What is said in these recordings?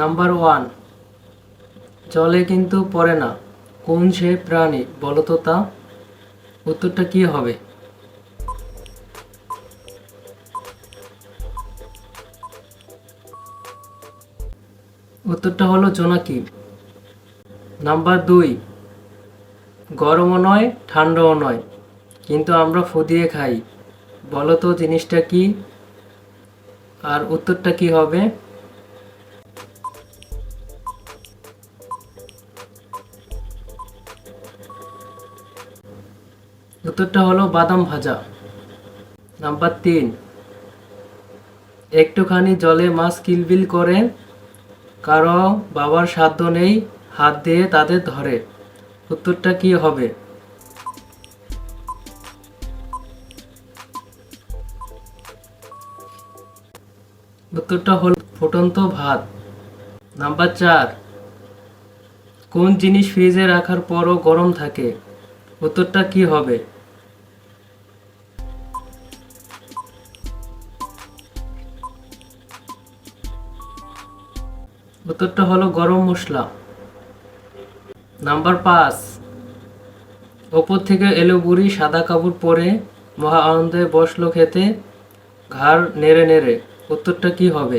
Number 1, জলে কিন্তু পড়ে না, কোন সে প্রাণী বলো তো তা? উত্তরটা কি হবে? উত্তরটা হলো জোনাকি। নাম্বার 2, গরমও নয় ঠান্ডাও নয়, কিন্তু আমরা ফু দিয়ে খাই, বলো তো জিনিসটা কি? আর উত্তরটা কি হবে? উত্তরটা হলো বাদাম ভাজা। নাম্বার 3, একটুখানি জলে মাছ কিলবিল করে, কারো বাবার সাধ্য নেই হাত দিয়ে তাদের ধরে, উত্তরটা কি হবে? উত্তরটা হল ফুটন্ত ভাত। নাম্বার 4, কোন জিনিস ফ্রিজে রাখার পরও গরম থাকে, উত্তরটা কি হবে? উত্তরটা হলো গরম মশলা। নাম্বার 5, ওপর থেকে এলো বুড়ি সাদা কাপড় পরে, মহা আনন্দে বসলো খেতে, ঘাড় নেড়ে নেড়ে, উত্তরটা কি হবে?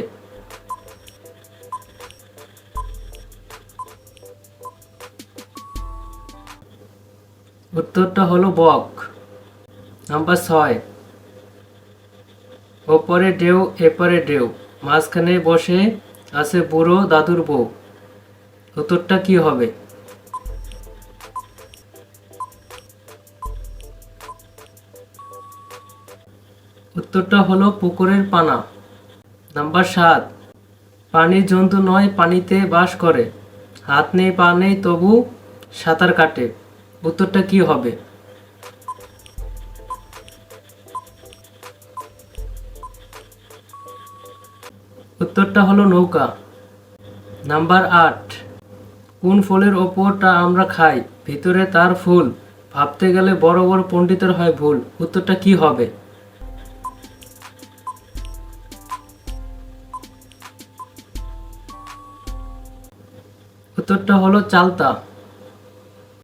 উত্তরটা হলো বক। নাম্বার 6, ওপরে ঢেউ এপারে ঢেউ, মাঝখানে বসে আছে বুড়ো দাদুর বউ, উত্তরটা কি হবে? উত্তরটা হলো পুকুরের পানা। নাম্বার 7, পানির জন্তু নয় পানিতে বাস করে, হাত নেই পা নেই তবু সাঁতার কাটে, উত্তরটা কি হবে? উত্তরটা হলো নৌকা। নাম্বার 8, কোন ফলের ওপরটা আমরা খাই, ভিতরে তার ফুল, ভাবতে গেলে বড় বড় পণ্ডিতের হয় ভুল, উত্তরটা কি হবে? উত্তরটা হলো চালতা।